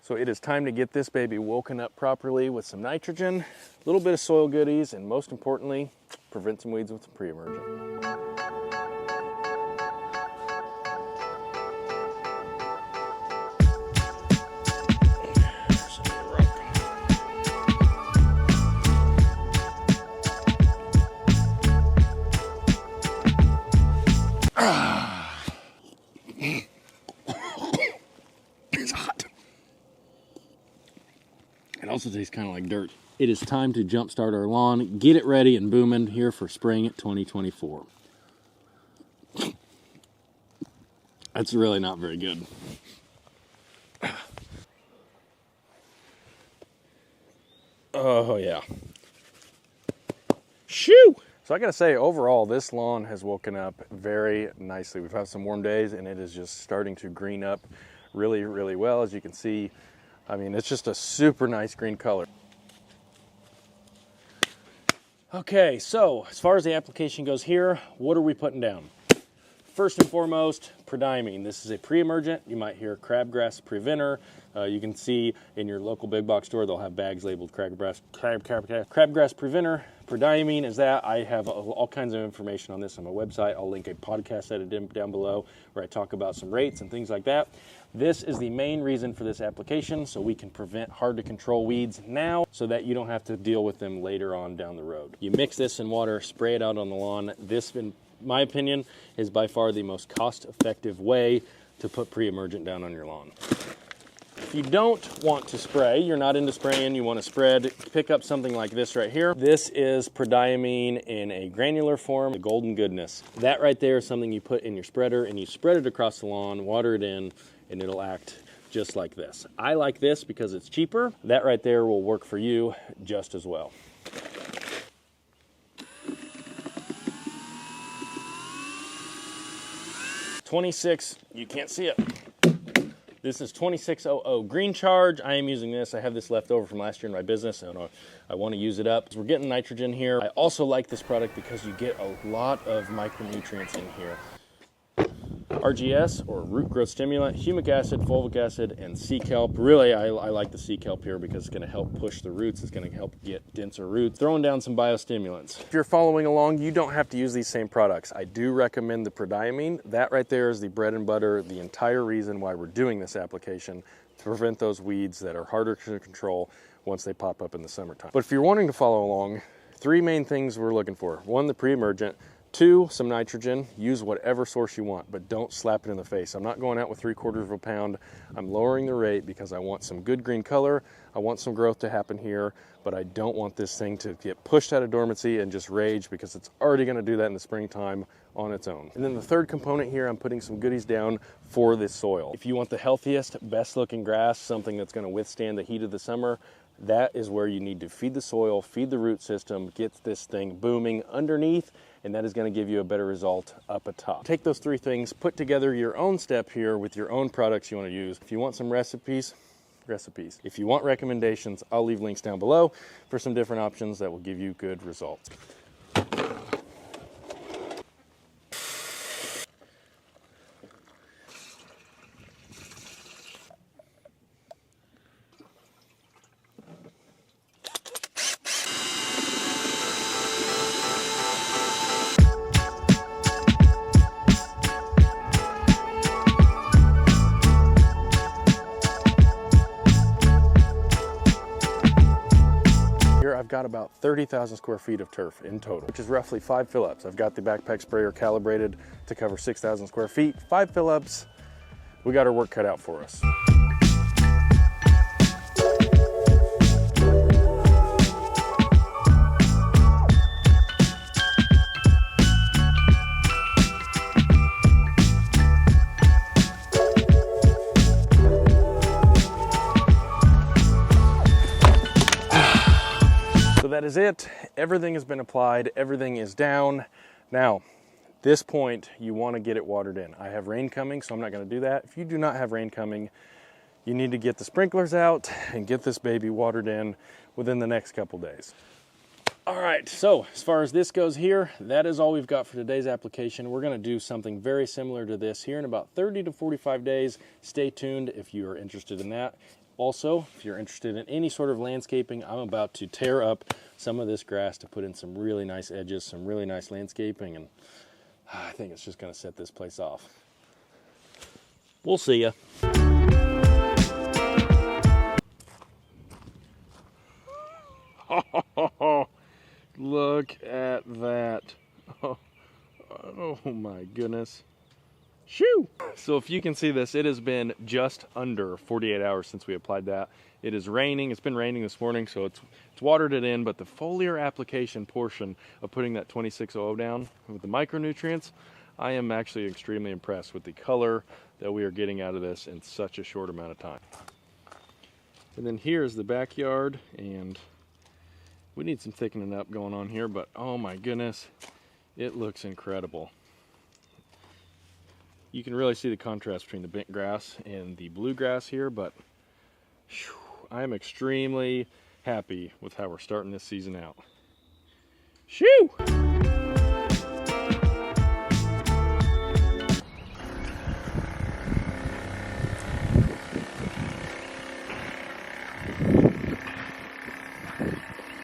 So it is time to get this baby woken up properly with some nitrogen, a little bit of soil goodies, and most importantly, prevent some weeds with the pre-emergent. It's hot. It also tastes kind of like dirt. It is time to jumpstart our lawn, get it ready and booming here for spring 2024. That's really not very good. Oh yeah. Shoo! So I gotta say, overall, this lawn has woken up very nicely. We've had some warm days and it is just starting to green up really, really well. As you can see, I mean, it's just a super nice green color. Okay, so as far as the application goes here, what are we putting down? First and foremost, prodiamine. This is a pre-emergent. You might hear crabgrass preventer. You can see in your local big box store, they'll have bags labeled crabgrass preventer. Prodiamine is that. I have all kinds of information on this on my website. I'll link a podcast edit down below where I talk about some rates and things like that. This is the main reason for this application, so we can prevent hard to control weeds now so that you don't have to deal with them later on down the road. You mix this in water, spray it out on the lawn. This, in my opinion, is by far the most cost-effective way to put pre-emergent down on your lawn. If you don't want to spray, you're not into spraying, you want to spread, pick up something like this right here. This is prodiamine in a granular form, the golden goodness. That right there is something you put in your spreader and you spread it across the lawn, water it in, and it'll act just like this. I like this because it's cheaper. That right there will work for you just as well. $26, you can't see it. This is 2600 green charge. I am using this. I have this left over from last year in my business, and I want to use it up. So we're getting nitrogen here. I also like this product because you get a lot of micronutrients in here. RGS, or root growth stimulant, humic acid, fulvic acid, and sea kelp. Really, I like the sea kelp here because it's going to help push the roots. It's going to help get denser roots. Throwing down some biostimulants. If you're following along, you don't have to use these same products. I do recommend the prodiamine. That right there is the bread and butter, the entire reason why we're doing this application, to prevent those weeds that are harder to control once they pop up in the summertime. But if you're wanting to follow along, three main things we're looking for. One, the pre-emergent. Two, some nitrogen. Use whatever source you want, but don't slap it in the face. I'm not going out with 3/4 of a pound. I'm lowering the rate because I want some good green color. I want some growth to happen here, but I don't want this thing to get pushed out of dormancy and just rage because it's already going to do that in the springtime on its own. And then the third component here, I'm putting some goodies down for this soil. If you want the healthiest, best looking grass, something that's going to withstand the heat of the summer, that is where you need to feed the soil, feed the root system, get this thing booming underneath, and that is going to give you a better result up atop. Take those three things, put together your own step here with your own products you want to use. If you want some recipes. If you want recommendations, I'll leave links down below for some different options that will give you good results. I've got about 30,000 square feet of turf in total, which is roughly 5 fill-ups. I've got the backpack sprayer calibrated to cover 6,000 square feet. 5 fill-ups, we got our work cut out for us. So that is it. Everything has been applied. Everything is down. Now, at this point, you want to get it watered in. I have rain coming, so I'm not going to do that. If you do not have rain coming, you need to get the sprinklers out and get this baby watered in within the next couple days. All right, so as far as this goes here, that is all we've got for today's application. We're gonna do something very similar to this here in about 30 to 45 days. Stay tuned if you are interested in that. Also, if you're interested in any sort of landscaping, I'm about to tear up some of this grass to put in some really nice edges, some really nice landscaping, and I think it's just going to set this place off. We'll see ya. Look at that. Oh my goodness. Shoo! So if you can see this, it has been just under 48 hours since we applied that. It is raining. It's been raining this morning, so it's watered it in, but the foliar application portion of putting that 2600 down with the micronutrients, I am actually extremely impressed with the color that we are getting out of this in such a short amount of time. And then here's the backyard, and we need some thickening up going on here, but oh my goodness, it looks incredible. You can really see the contrast between the bent grass and the bluegrass here, but whew, I'm extremely happy with how we're starting this season out. Shoo!